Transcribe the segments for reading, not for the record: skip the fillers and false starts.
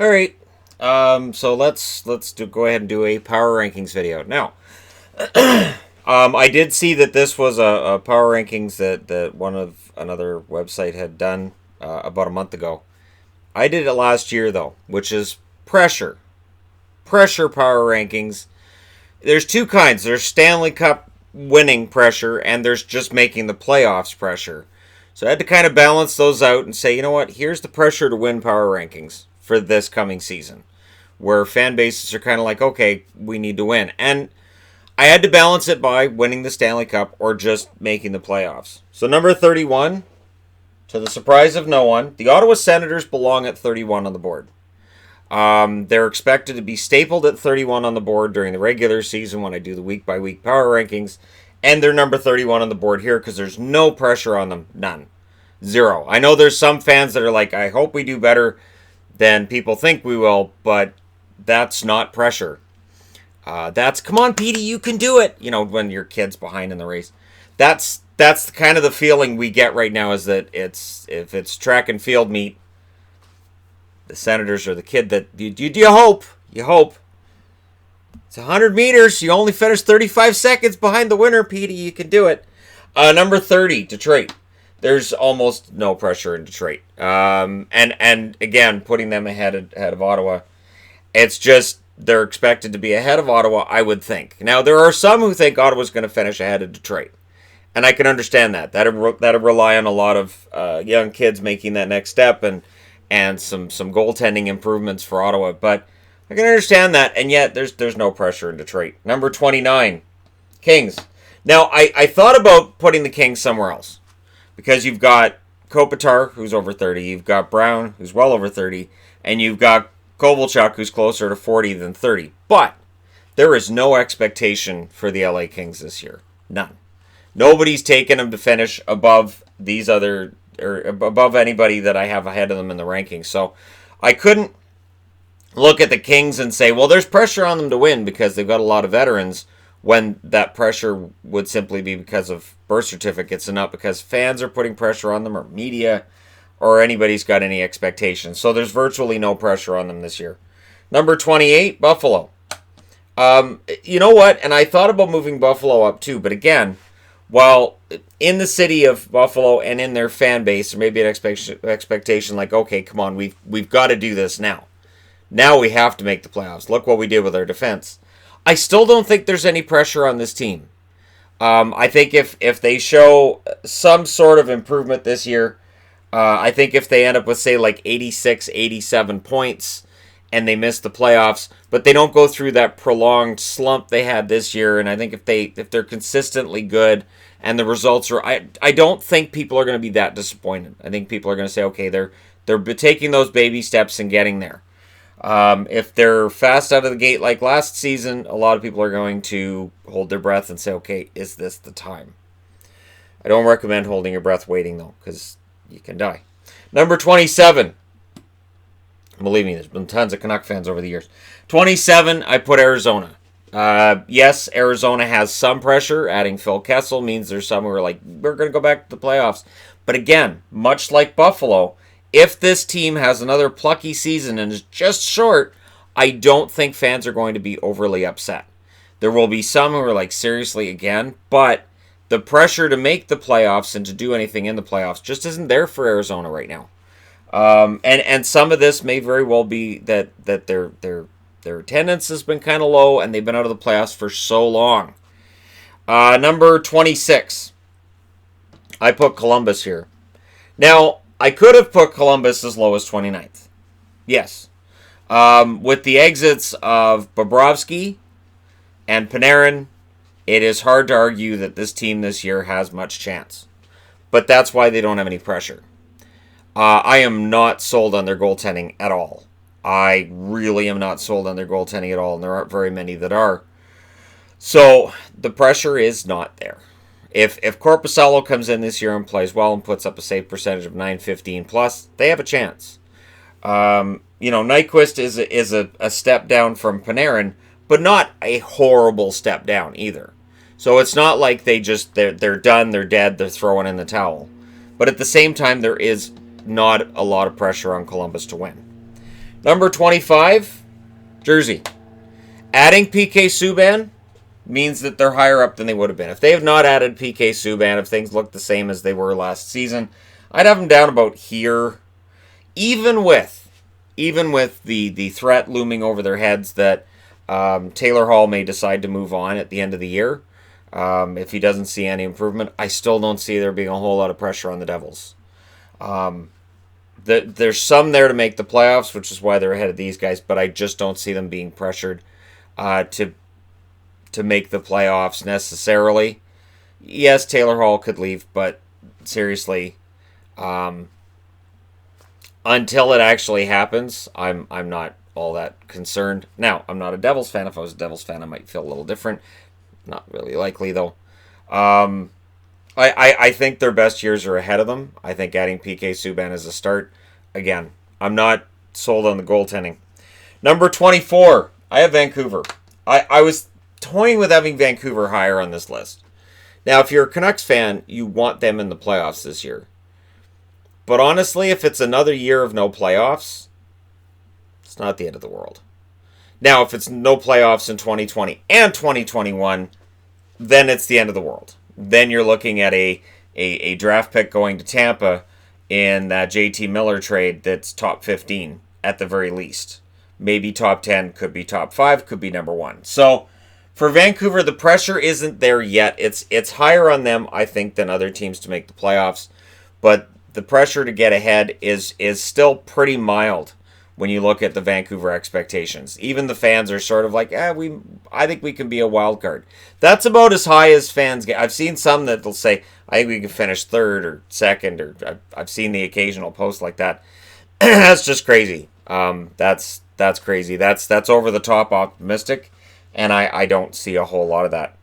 All right. So let's go ahead and do a power rankings video now. I did see that this was a power rankings that one of another website had done about a month ago. I did it last year though, which is pressure power rankings. There's two kinds. There's Stanley Cup winning pressure, and there's just making the playoffs pressure. So I had to kind of balance those out and say, you know what? Here's the pressure to win power rankings for this coming season, where fan bases are kind of like, okay, we need to win. And I had to balance it by winning the Stanley Cup or just making the playoffs. So number 31, to the surprise of no one, the Ottawa Senators belong at 31 on the board. They're expected to be stapled at 31 on the board during the regular season when I do the week-by-week power rankings. And they're number 31 on the board here because there's no pressure on them. None. Zero. I know there's some fans that are like, I hope we do better than people think we will, but that's not pressure. That's, come on, Petey, you can do it. You know, when your kid's behind in the race. That's kind of the feeling we get right now, is that if it's track and field meet, the Senators are the kid that you hope. It's 100 meters. You only finish 35 seconds behind the winner, Petey. You can do it. Number 30, Detroit. There's almost no pressure in Detroit. And again, putting them ahead of Ottawa. It's just they're expected to be ahead of Ottawa, I would think. Now, there are some who think Ottawa's going to finish ahead of Detroit. And I can understand that. That'd rely on a lot of young kids making that next step and some goaltending improvements for Ottawa. But I can understand that, and yet there's no pressure in Detroit. Number 29, Kings. Now, I thought about putting the Kings somewhere else, because you've got Kopitar, who's over 30, you've got Brown, who's well over 30, and you've got Kovalchuk, who's closer to 40 than 30. But there is no expectation for the LA Kings this year. None. Nobody's taken them to finish above these other, or above anybody that I have ahead of them in the rankings. So I couldn't look at the Kings and say, well, there's pressure on them to win because they've got a lot of veterans, when that pressure would simply be because of birth certificates and not because fans are putting pressure on them or media or anybody's got any expectations. So there's virtually no pressure on them this year. Number 28, Buffalo. You know what? And I thought about moving Buffalo up too, but again, while in the city of Buffalo and in their fan base, there may be an expectation like, okay, come on, we've got to do this now. Now we have to make the playoffs. Look what we did with our defense. I still don't think there's any pressure on this team. I think if they show some sort of improvement this year, I think if they end up with, say, like 86, 87 points and they miss the playoffs, but they don't go through that prolonged slump they had this year, and I think if they're consistently good and the results are, I don't think people are going to be that disappointed. I think people are going to say, okay, they're taking those baby steps and getting there. If they're fast out of the gate like last season, a lot of people are going to hold their breath and say, okay, is this the time? I don't recommend holding your breath waiting, though, because you can die. Number 27. Believe me, there's been tons of Canuck fans over the years. 27, I put Arizona. Yes, Arizona has some pressure. Adding Phil Kessel means there's some who are like, we're going to go back to the playoffs. But again, much like Buffalo, if this team has another plucky season and is just short, I don't think fans are going to be overly upset. There will be some who are like, seriously, again? But the pressure to make the playoffs and to do anything in the playoffs just isn't there for Arizona right now. And some of this may very well be that their attendance has been kind of low and they've been out of the playoffs for so long. Number 26. I put Columbus here. Now, I could have put Columbus as low as 29th. Yes. With the exits of Bobrovsky and Panarin, it is hard to argue that this team this year has much chance. But that's why they don't have any pressure. I am not sold on their goaltending at all. I really am not sold on their goaltending at all, and there aren't very many that are. So the pressure is not there. If Korpisalo comes in this year and plays well and puts up a save percentage of .915 plus, they have a chance. Nyquist is a step down from Panarin, but not a horrible step down either. So it's not like they're done, they're dead, they're throwing in the towel. But at the same time, there is not a lot of pressure on Columbus to win. Number 25, Jersey. Adding PK Subban means that they're higher up than they would have been. If they have not added PK Subban, if things look the same as they were last season, I'd have them down about here. Even with the threat looming over their heads that Taylor Hall may decide to move on at the end of the year, if he doesn't see any improvement, I still don't see there being a whole lot of pressure on the Devils. There's some there to make the playoffs, which is why they're ahead of these guys, but I just don't see them being pressured to make the playoffs necessarily. Yes, Taylor Hall could leave, but seriously, until it actually happens, I'm not all that concerned. Now, I'm not a Devils fan. If I was a Devils fan, I might feel a little different. Not really likely, though. I think their best years are ahead of them. I think adding PK Subban as a start, again, I'm not sold on the goaltending. Number 24, I have Vancouver. I was toying with having Vancouver higher on this list. Now, if you're a Canucks fan, you want them in the playoffs this year. But honestly, if it's another year of no playoffs, it's not the end of the world. Now, if it's no playoffs in 2020 and 2021, then it's the end of the world. Then you're looking at a draft pick going to Tampa in that JT Miller trade that's top 15 at the very least. Maybe top 10, could be top 5, could be number 1. So for Vancouver, the pressure isn't there yet. It's higher on them, I think, than other teams to make the playoffs. But the pressure to get ahead is still pretty mild when you look at the Vancouver expectations. Even the fans are sort of like, I think we can be a wild card. That's about as high as fans get. I've seen some that will say, I think we can finish third or second, or I've seen the occasional post like that. That's just crazy. That's crazy. That's over the top optimistic, and I don't see a whole lot of that.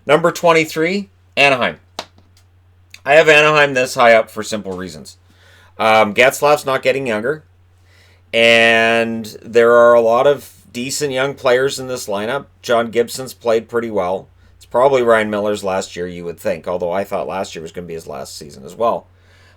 Number 23, Anaheim. I have Anaheim this high up for simple reasons. Getzlaf's not getting younger, and there are a lot of decent young players in this lineup. John Gibson's played pretty well. It's probably Ryan Miller's last year, you would think, although I thought last year was going to be his last season as well.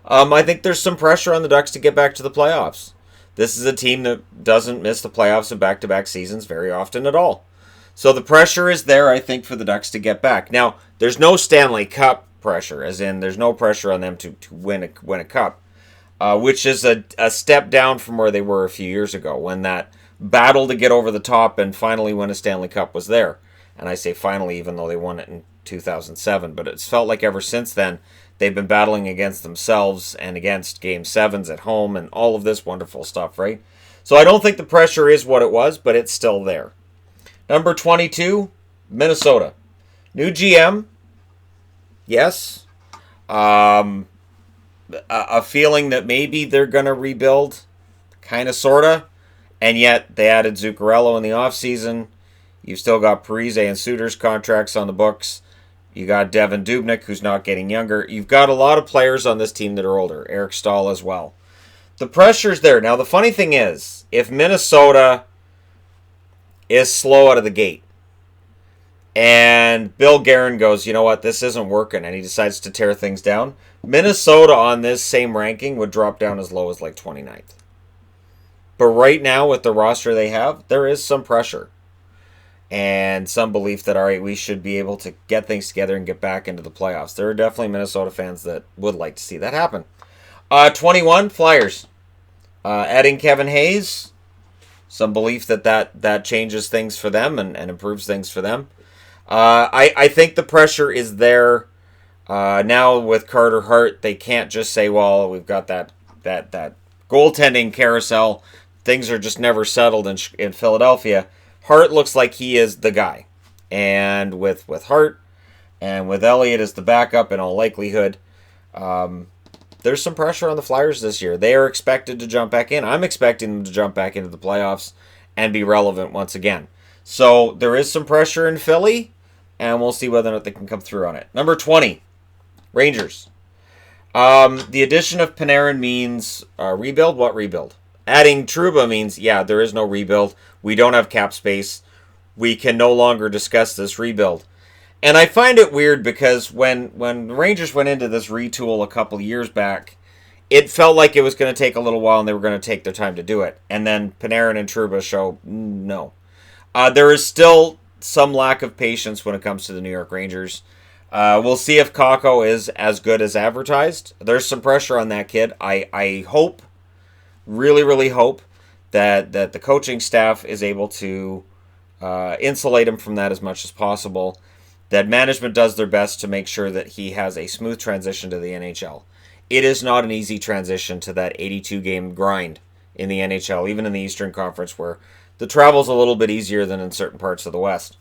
I think there's some pressure on the Ducks to get back to the playoffs. This is a team that doesn't miss the playoffs in back-to-back seasons very often at all. So the pressure is there, I think, for the Ducks to get back. Now, there's no Stanley Cup pressure, as in there's no pressure on them to win a cup, which is a step down from where they were a few years ago when that battle to get over the top and finally win a Stanley Cup was there. And I say finally, even though they won it in 2007, but it's felt like ever since then they've been battling against themselves and against Game 7s at home and all of this wonderful stuff, right? So I don't think the pressure is what it was, but it's still there. Number 22, Minnesota. New GM. Yes. A feeling that maybe they're going to rebuild. Kind of, sort of. And yet, they added Zuccarello in the offseason. You've still got Parise and Suter's contracts on the books. You got Devin Dubnyk, who's not getting younger. You've got a lot of players on this team that are older. Eric Stahl as well. The pressure's there. Now, the funny thing is, if Minnesota is slow out of the gate, and Bill Guerin goes, you know what, this isn't working, and he decides to tear things down, Minnesota on this same ranking would drop down as low as like 29th. But right now, with the roster they have, there is some pressure. And some belief that, all right, we should be able to get things together and get back into the playoffs. There are definitely Minnesota fans that would like to see that happen. 21, Flyers. Adding Kevin Hayes. Some belief that changes things for them and improves things for them. I think the pressure is there. Now with Carter Hart, they can't just say, well, we've got that goaltending carousel. Things are just never settled in Philadelphia. Hart looks like he is the guy. And with Hart and with Elliott as the backup in all likelihood, there's some pressure on the Flyers this year. They are expected to jump back in. I'm expecting them to jump back into the playoffs and be relevant once again. So there is some pressure in Philly, and we'll see whether or not they can come through on it. Number 20, Rangers. The addition of Panarin means rebuild. What rebuild? Adding Trouba means, yeah, there is no rebuild. We don't have cap space. We can no longer discuss this rebuild. And I find it weird because when the Rangers went into this retool a couple years back, it felt like it was going to take a little while and they were going to take their time to do it. And then Panarin and Trouba show no. There is still some lack of patience when it comes to the New York Rangers. We'll see if Kakko is as good as advertised. There's some pressure on that kid. I hope, really, really hope that the coaching staff is able to insulate him from that as much as possible. That management does their best to make sure that he has a smooth transition to the NHL. It is not an easy transition to that 82-game grind in the NHL, even in the Eastern Conference, where the travel's a little bit easier than in certain parts of the West.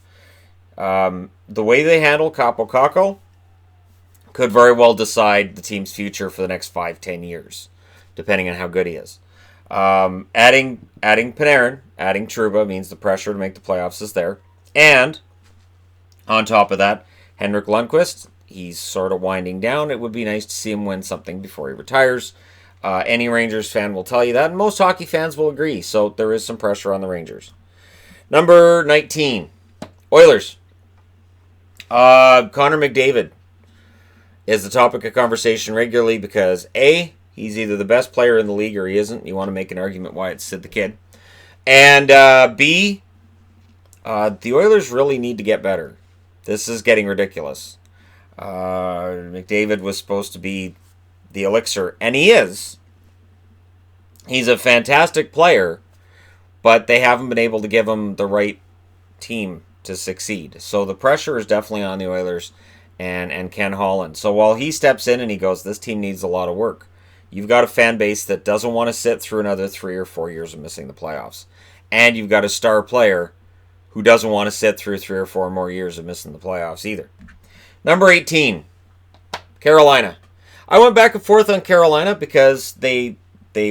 The way they handle Kaapo Kakko could very well decide the team's future for the next 5-10 years, depending on how good he is. Adding Panarin, adding Trouba means the pressure to make the playoffs is there. And on top of that, Henrik Lundqvist, he's sort of winding down. It would be nice to see him win something before he retires. Any Rangers fan will tell you that, and most hockey fans will agree. So there is some pressure on the Rangers. Number 19, Oilers. Connor McDavid is the topic of conversation regularly because A, he's either the best player in the league or he isn't. You want to make an argument why it's Sid the Kid. And B, the Oilers really need to get better. This is getting ridiculous. McDavid was supposed to be the elixir, and he is. He's a fantastic player, but they haven't been able to give him the right team to succeed. So the pressure is definitely on the Oilers and Ken Holland. So while he steps in and he goes, this team needs a lot of work, you've got a fan base that doesn't want to sit through another 3 or 4 years of missing the playoffs. And you've got a star player who doesn't want to sit through 3 or 4 more years of missing the playoffs either. Number 18, Carolina. I went back and forth on Carolina because they've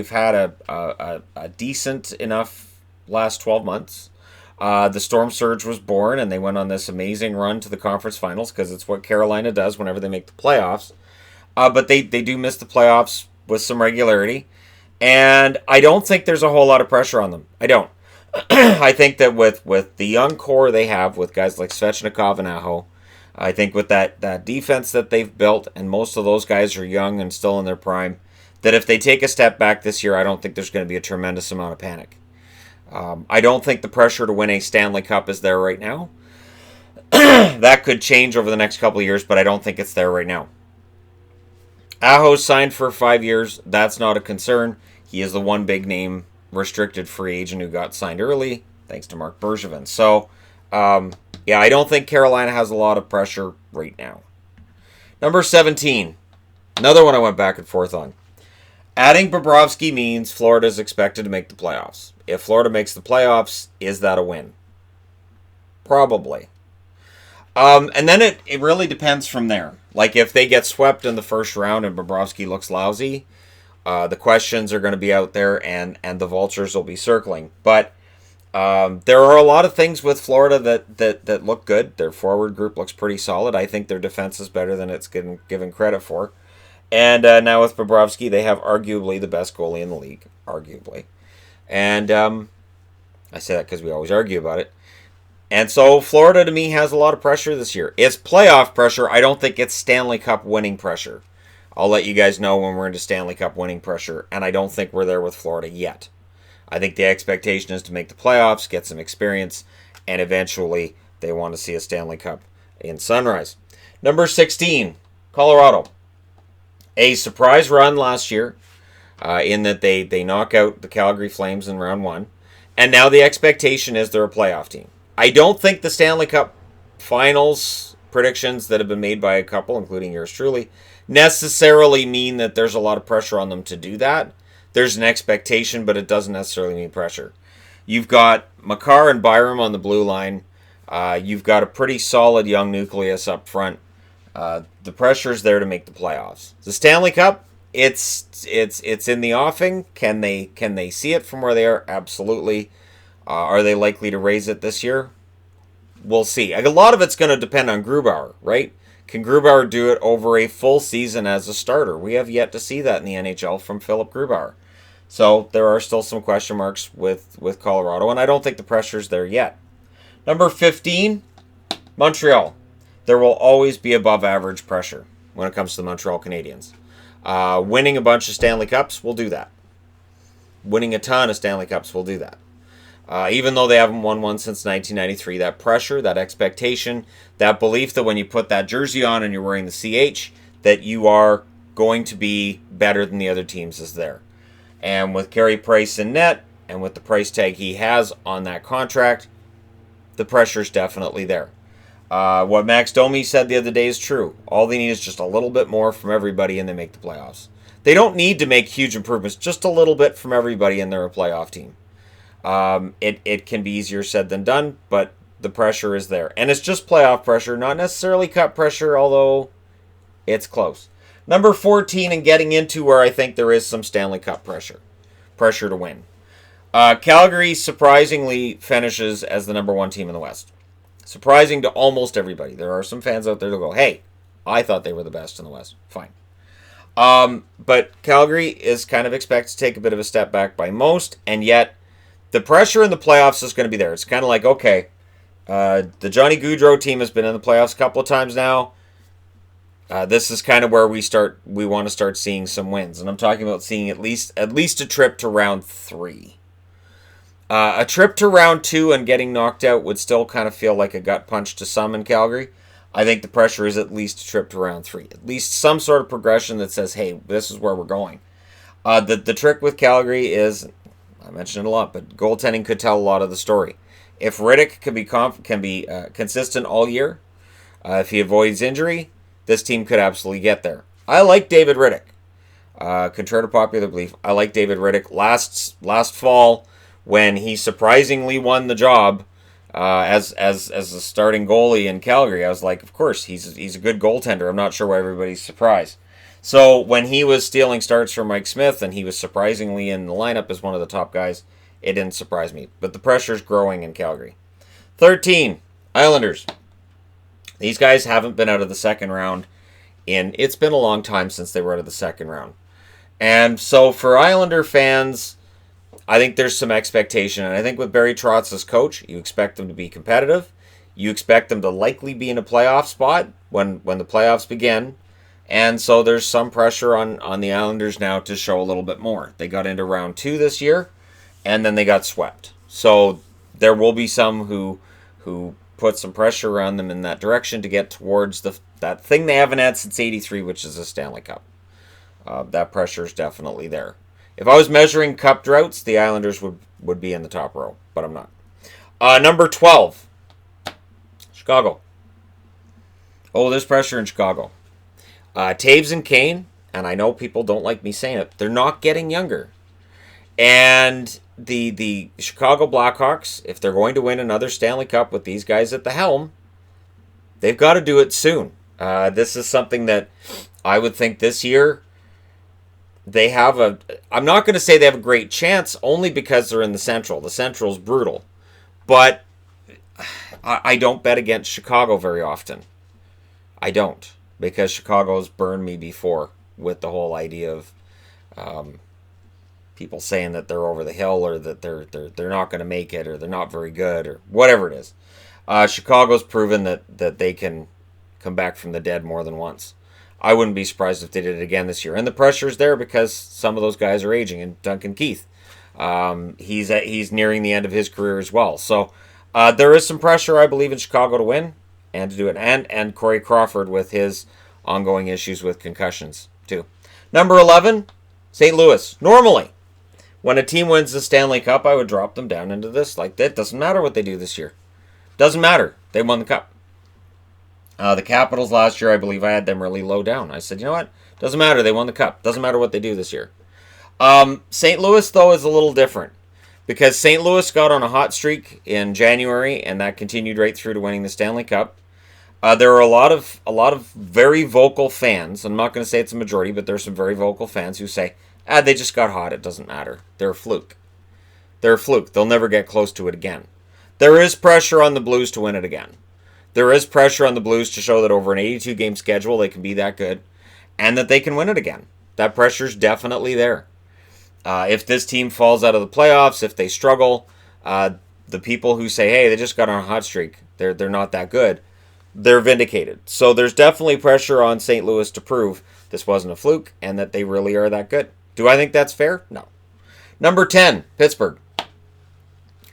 had a decent enough last 12 months. The Storm Surge was born, and they went on this amazing run to the conference finals because it's what Carolina does whenever they make the playoffs. But they do miss the playoffs with some regularity, and I don't think there's a whole lot of pressure on them. I don't. I think that with the young core they have, with guys like Svechnikov and Aho, I think with that defense that they've built, and most of those guys are young and still in their prime, that if they take a step back this year, I don't think there's going to be a tremendous amount of panic. I don't think the pressure to win a Stanley Cup is there right now. That could change over the next couple of years, but I don't think it's there right now. Aho signed for 5 years. That's not a concern. He is the one big name restricted free agent who got signed early, thanks to Mark Bergevin. So, yeah, I don't think Carolina has a lot of pressure right now. Number 17, another one I went back and forth on. Adding Bobrovsky means Florida is expected to make the playoffs. If Florida makes the playoffs, is that a win? Probably. And then it really depends from there. Like, if they get swept in the first round and Bobrovsky looks lousy, the questions are going to be out there and the vultures will be circling. But there are a lot of things with Florida that look good. Their forward group looks pretty solid. I think their defense is better than it's given credit for. And now with Bobrovsky, they have arguably the best goalie in the league. Arguably. And I say that because we always argue about it. And so Florida, to me, has a lot of pressure this year. It's playoff pressure. I don't think it's Stanley Cup winning pressure. I'll let you guys know when we're into Stanley Cup winning pressure. And I don't think we're there with Florida yet. I think the expectation is to make the playoffs, get some experience, and eventually they want to see a Stanley Cup in Sunrise. Number 16, Colorado. A surprise run last year in that they knock out the Calgary Flames in round 1. And now the expectation is they're a playoff team. I don't think the Stanley Cup finals predictions that have been made by a couple, including yours truly, necessarily mean that there's a lot of pressure on them to do that. There's an expectation, but it doesn't necessarily mean pressure. You've got Makar and Byram on the blue line. You've got a pretty solid young nucleus up front. The pressure's there to make the playoffs. The Stanley Cup, it's in the offing. Can they see it from where they are? Absolutely. Are they likely to raise it this year? We'll see. A lot of it's going to depend on Grubauer, right? Can Grubauer do it over a full season as a starter? We have yet to see that in the NHL from Philip Grubauer. So there are still some question marks with Colorado, and I don't think the pressure's there yet. Number 15, Montreal. There will always be above average pressure when it comes to the Montreal Canadiens. Winning a bunch of Stanley Cups will do that. Winning a ton of Stanley Cups will do that. Even though they haven't won one since 1993, that pressure, that expectation, that belief that when you put that jersey on and you're wearing the CH, that you are going to be better than the other teams is there. And with Carey Price in net, and with the price tag he has on that contract, the pressure's definitely there. What Max Domi said the other day is true. All they need is just a little bit more from everybody and they make the playoffs. They don't need to make huge improvements, just a little bit from everybody and they're a playoff team. It can be easier said than done, but the pressure is there. And it's just playoff pressure, not necessarily cup pressure, although it's close. Number 14, and getting into where I think there is some Stanley Cup pressure. Pressure to win. Calgary surprisingly finishes as the number 1 team in the West. Surprising to almost everybody. There are some fans out there that go, hey, I thought they were the best in the West. Fine. But Calgary is kind of expected to take a bit of a step back by most, and yet the pressure in the playoffs is going to be there. It's kind of like, okay, the Johnny Gaudreau team has been in the playoffs a couple of times now. This is kind of where we want to start seeing some wins, and I'm talking about seeing at least a trip to round 3. A trip to round 2 and getting knocked out would still kind of feel like a gut punch to some in Calgary. I think the pressure is at least a trip to round 3. At least some sort of progression that says, hey, this is where we're going. The trick with Calgary is, I mentioned it a lot, but goaltending could tell a lot of the story. If Riddick can be consistent all year, if he avoids injury, this team could absolutely get there. I like David Riddick. Contrary to popular belief, I like David Riddick. Last fall, when he surprisingly won the job as a starting goalie in Calgary, I was like, of course, he's a good goaltender. I'm not sure why everybody's surprised. So when he was stealing starts from Mike Smith and he was surprisingly in the lineup as one of the top guys, it didn't surprise me. But the pressure's growing in Calgary. 13, Islanders. These guys haven't been out of the second round it's been a long time since they were out of the second round. And so for Islander fans, I think there's some expectation. And I think with Barry Trotz as coach, you expect them to be competitive. You expect them to likely be in a playoff spot when the playoffs begin. And so there's some pressure on the Islanders now to show a little bit more. They got into round 2 this year, and then they got swept. So there will be some who put some pressure on them in that direction to get towards that thing they haven't had since '83, which is a Stanley Cup. That pressure is definitely there. If I was measuring cup droughts, the Islanders would be in the top row, but I'm not. Number 12, Chicago. Oh, there's pressure in Chicago. Taves and Kane, and I know people don't like me saying it, they're not getting younger. And the Chicago Blackhawks, if they're going to win another Stanley Cup with these guys at the helm, they've got to do it soon. This is something that I would think this year they have I'm not going to say they have a great chance, only because they're in the Central. The Central's brutal. But I don't bet against Chicago very often. I don't. Because Chicago's burned me before with the whole idea of people saying that they're over the hill, or that they're not going to make it, or they're not very good, or whatever it is. Chicago's proven that they can come back from the dead more than once. I wouldn't be surprised if they did it again this year. And the pressure's there because some of those guys are aging. And Duncan Keith, he's nearing the end of his career as well. So there is some pressure, I believe, in Chicago to win and to do it. And Corey Crawford with his ongoing issues with concussions too. Number 11, St. Louis. Normally, when a team wins the Stanley Cup, I would drop them down into this. Like, that doesn't matter what they do this year. Doesn't matter. They won the Cup. The Capitals last year, I believe I had them really low down. I said, you know what? Doesn't matter. They won the Cup. Doesn't matter what they do this year. St. Louis, though, is a little different. Because St. Louis got on a hot streak in January, and that continued right through to winning the Stanley Cup. There are a lot of very vocal fans. I'm not going to say it's a majority, but there's some very vocal fans who say, they just got hot. It doesn't matter. They're a fluke. They're a fluke. They'll never get close to it again. There is pressure on the Blues to win it again. There is pressure on the Blues to show that over an 82-game schedule they can be that good and that they can win it again. That pressure's definitely there. If this team falls out of the playoffs, if they struggle, the people who say, hey, they just got on a hot streak, they're not that good, they're vindicated. So there's definitely pressure on St. Louis to prove this wasn't a fluke and that they really are that good. Do I think that's fair? No. Number 10, Pittsburgh.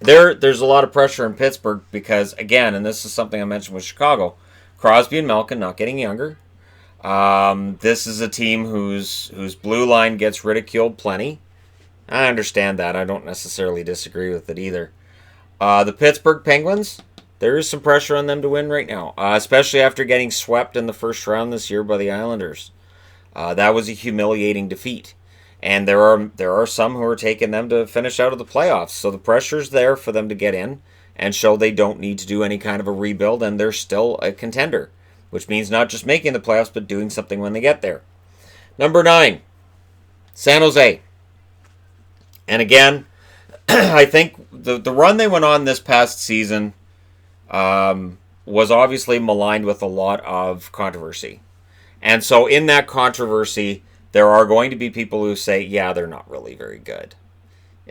There's a lot of pressure in Pittsburgh because, again, and this is something I mentioned with Chicago, Crosby and Malkin not getting younger. This is a team whose blue line gets ridiculed plenty. I understand that. I don't necessarily disagree with it either. The Pittsburgh Penguins, there is some pressure on them to win right now, especially after getting swept in the first round this year by the Islanders. That was a humiliating defeat. And there are some who are taking them to finish out of the playoffs. So the pressure's there for them to get in and show they don't need to do any kind of a rebuild, and they're still a contender, which means not just making the playoffs, but doing something when they get there. Number 9, San Jose. And again, I think the run they went on this past season was obviously maligned with a lot of controversy. And so in that controversy, there are going to be people who say, yeah, they're not really very good.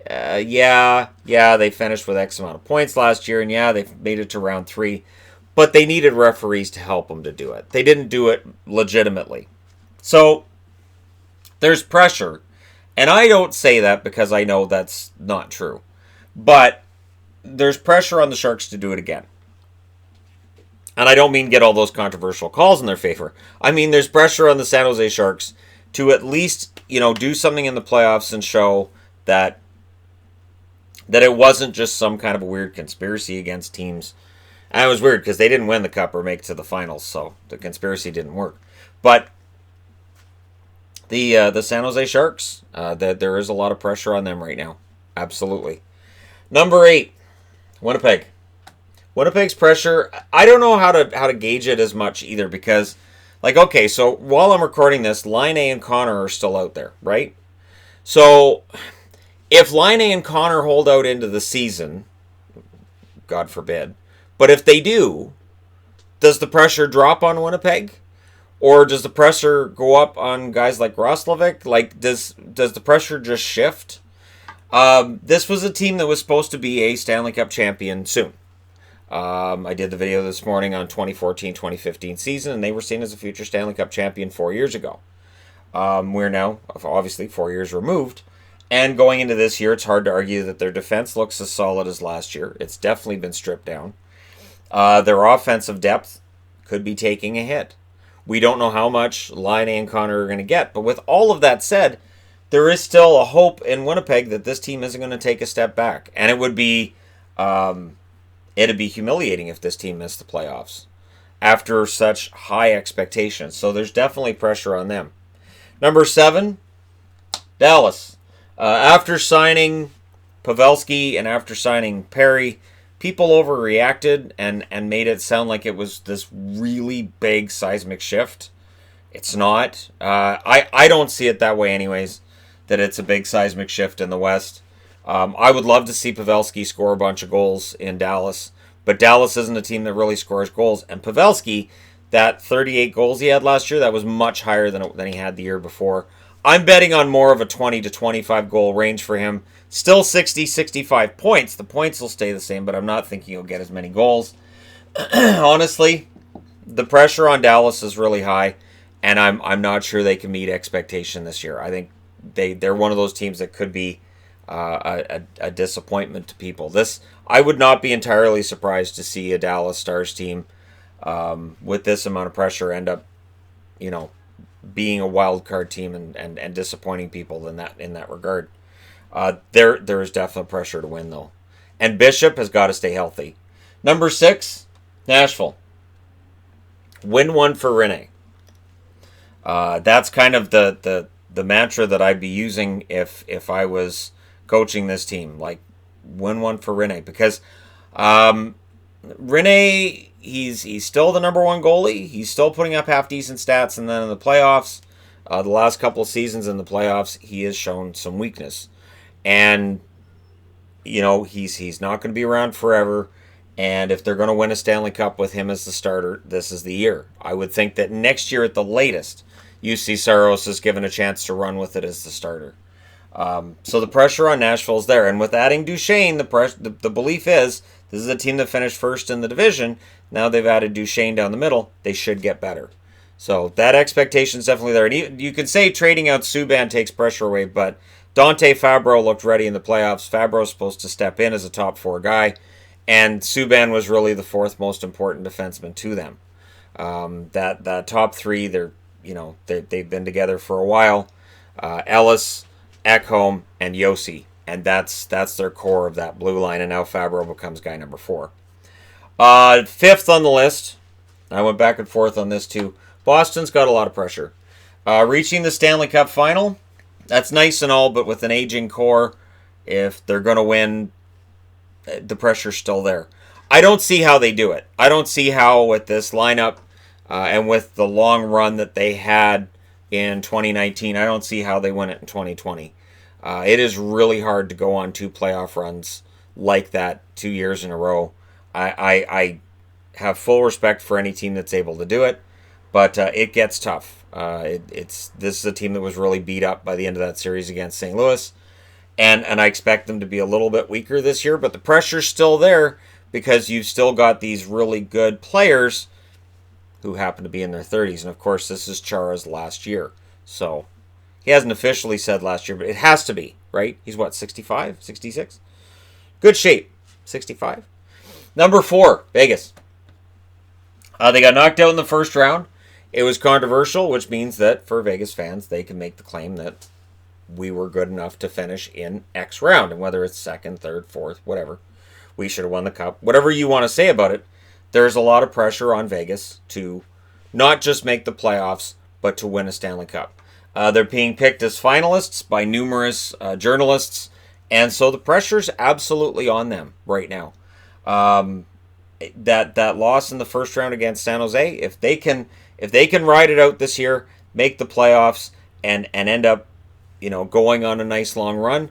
Yeah, they finished with X amount of points last year, and yeah, they made it to round 3. But they needed referees to help them to do it. They didn't do it legitimately. So there's pressure. And I don't say that because I know that's not true. But there's pressure on the Sharks to do it again. And I don't mean get all those controversial calls in their favor. I mean there's pressure on the San Jose Sharks to at least, do something in the playoffs and show that it wasn't just some kind of a weird conspiracy against teams. And it was weird because they didn't win the cup or make it to the finals, so the conspiracy didn't work. But the San Jose Sharks, there is a lot of pressure on them right now. Absolutely. Number 8, Winnipeg. Winnipeg's pressure, I don't know how to gauge it as much either because, okay, so while I'm recording this, Laine and Connor are still out there, right? So if Laine and Connor hold out into the season, God forbid, but if they do, does the pressure drop on Winnipeg? Or does the pressure go up on guys like Roslovic? Does the pressure just shift? This was a team that was supposed to be a Stanley Cup champion soon. I did the video this morning on 2014-2015 season, and they were seen as a future Stanley Cup champion 4 years ago. We're now, obviously, 4 years removed. And going into this year, it's hard to argue that their defense looks as solid as last year. It's definitely been stripped down. Their offensive depth could be taking a hit. We don't know how much Laine and Connor are going to get. But with all of that said, there is still a hope in Winnipeg that this team isn't going to take a step back. And it would be it'd be humiliating if this team missed the playoffs after such high expectations. So there's definitely pressure on them. Number 7, Dallas. After signing Pavelski and after signing Perry, people overreacted and made it sound like it was this really big seismic shift. It's not. I don't see it that way anyways, that it's a big seismic shift in the West. I would love to see Pavelski score a bunch of goals in Dallas, but Dallas isn't a team that really scores goals. And Pavelski, that 38 goals he had last year, that was much higher than he had the year before. I'm betting on more of a 20 to 25 goal range for him. Still 60, 65 points. The points will stay the same, but I'm not thinking he'll get as many goals. Honestly, the pressure on Dallas is really high, and I'm not sure they can meet expectation this year. I think they're one of those teams that could be a disappointment to people. I would not be entirely surprised to see a Dallas Stars team with this amount of pressure end up, being a wild card team and disappointing people in that regard. There is definite pressure to win though, and Bishop has got to stay healthy. Number 6, Nashville. Win one for Rene. That's kind of the mantra that I'd be using if I was coaching this team. Win one for Rene, because Rene, he's still the number 1 goalie. He's still putting up half decent stats, and then in the playoffs, the last couple of seasons in the playoffs, he has shown some weakness. And he's not going to be around forever. And if they're going to win a Stanley Cup with him as the starter, this is the year. I would think that next year at the latest, UC Saros is given a chance to run with it as the starter. So the pressure on Nashville is there. And with adding Duchesne, the belief is this is a team that finished first in the division. Now they've added Duchesne down the middle. They should get better. So that expectation is definitely there. And you can say trading out Subban takes pressure away, but Dante Fabro looked ready in the playoffs. Fabro's supposed to step in as a top 4 guy, and Subban was really the 4th most important defenseman to them. That top 3, they've been together for a while. Ellis, Ekholm, and Yossi, and that's their core of that blue line. And now Fabro becomes guy number 4. 5th on the list. I went back and forth on this too. Boston's got a lot of pressure. Reaching the Stanley Cup final, that's nice and all, but with an aging core, if they're going to win, the pressure's still there. I don't see how they do it. I don't see how with this lineup and with the long run that they had in 2019, I don't see how they win it in 2020. It is really hard to go on 2 playoff runs like that 2 years in a row. I have full respect for any team that's able to do it, but it gets tough. This is a team that was really beat up by the end of that series against St. Louis, and I expect them to be a little bit weaker this year, but the pressure's still there because you've still got these really good players who happen to be in their 30s, and of course this is Chara's last year, so he hasn't officially said last year, but it has to be, right? He's what, 65, 66? Good shape, 65. Number 4, Vegas. They got knocked out in the first round. It was controversial, which means that for Vegas fans, they can make the claim that we were good enough to finish in X round. And whether it's 2nd, 3rd, 4th, whatever, we should have won the cup. Whatever you want to say about it, there's a lot of pressure on Vegas to not just make the playoffs, but to win a Stanley Cup. They're being picked as finalists by numerous journalists, and so the pressure's absolutely on them right now. That loss in the first round against San Jose, if they can ride it out this year, make the playoffs, and end up, going on a nice long run,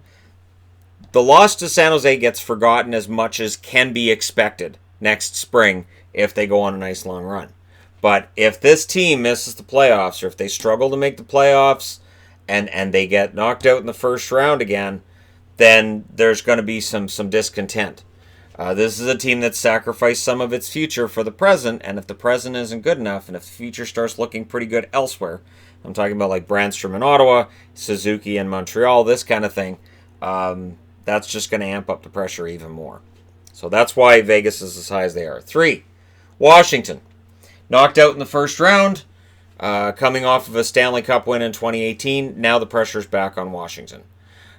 the loss to San Jose gets forgotten as much as can be expected next spring if they go on a nice long run. But if this team misses the playoffs, or if they struggle to make the playoffs and they get knocked out in the first round again, then there's going to be some discontent. This is a team that sacrificed some of its future for the present, and if the present isn't good enough, and if the future starts looking pretty good elsewhere, I'm talking about like Brandstrom in Ottawa, Suzuki in Montreal, this kind of thing, that's just going to amp up the pressure even more. So that's why Vegas is as high as they are. 3, Washington. Knocked out in the first round, coming off of a Stanley Cup win in 2018. Now the pressure's back on Washington.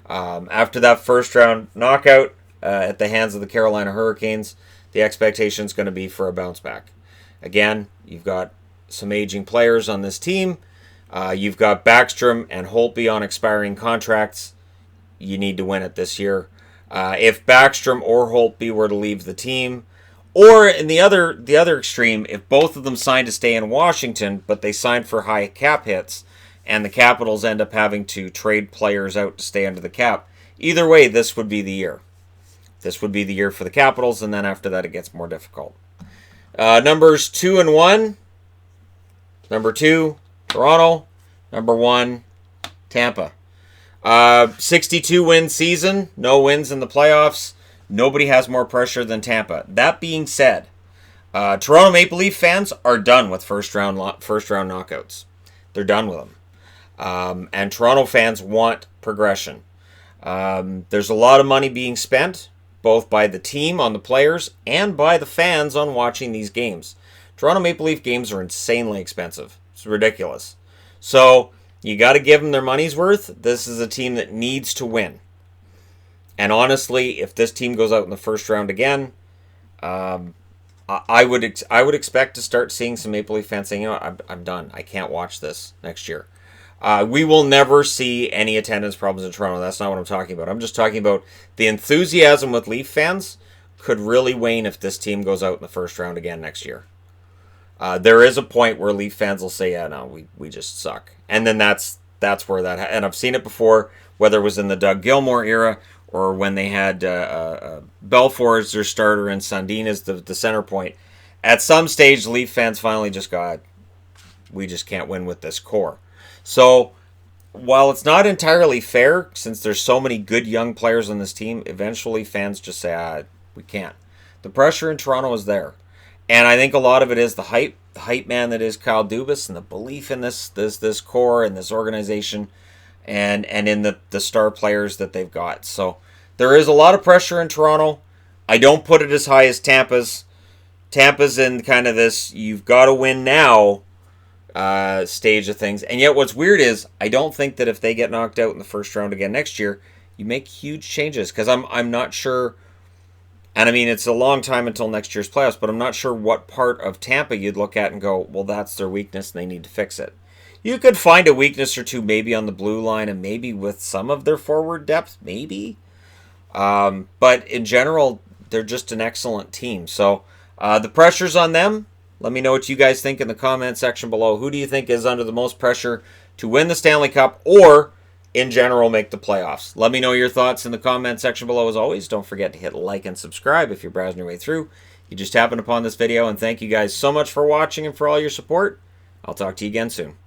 After that first round knockout, at the hands of the Carolina Hurricanes, the expectation is going to be for a bounce back. Again, you've got some aging players on this team. You've got Backstrom and Holtby on expiring contracts. You need to win it this year. If Backstrom or Holtby were to leave the team, or in the other extreme, if both of them signed to stay in Washington, but they signed for high cap hits, and the Capitals end up having to trade players out to stay under the cap, either way, this would be the year. This would be the year for the Capitals, and then after that it gets more difficult. Numbers 2 and 1. Number 2, Toronto. Number 1, Tampa. 62-win season. No wins in the playoffs. Nobody has more pressure than Tampa. That being said, Toronto Maple Leaf fans are done with first round knockouts. They're done with them. And Toronto fans want progression. There's a lot of money being spent, both by the team on the players and by the fans on watching these games. Toronto Maple Leaf games are insanely expensive. It's ridiculous. So you got to give them their money's worth. This is a team that needs to win. And honestly, if this team goes out in the first round again, I would expect to start seeing some Maple Leaf fans saying, I'm done. I can't watch this next year. We will never see any attendance problems in Toronto. That's not what I'm talking about. I'm just talking about the enthusiasm with Leaf fans could really wane if this team goes out in the first round again next year. There is a point where Leaf fans will say, yeah, no, we just suck. And then that's where that... And I've seen it before, whether it was in the Doug Gilmour era or when they had Belfour as their starter and Sundin as the center point. At some stage, Leaf fans finally just got, we just can't win with this core. So, while it's not entirely fair, since there's so many good young players on this team, eventually fans just say, we can't. The pressure in Toronto is there. And I think a lot of it is the hype. the hype man that is Kyle Dubas and the belief in this core and this organization and in the star players that they've got. So there is a lot of pressure in Toronto. I don't put it as high as Tampa's. Tampa's in kind of this you've got to win now stage of things. And yet what's weird is I don't think that if they get knocked out in the first round again next year, you make huge changes because I'm not sure. And I mean, it's a long time until next year's playoffs, but I'm not sure what part of Tampa you'd look at and go, well, that's their weakness and they need to fix it. You could find a weakness or two maybe on the blue line and maybe with some of their forward depth, maybe. But in general, they're just an excellent team. So the pressure's on them. Let me know what you guys think in the comment section below. Who do you think is under the most pressure to win the Stanley Cup or in general make the playoffs? Let me know your thoughts in the comment section below. As always, don't forget to hit like and subscribe if you're browsing your way through. You just happened upon this video, and thank you guys so much for watching and for all your support. I'll talk to you again soon.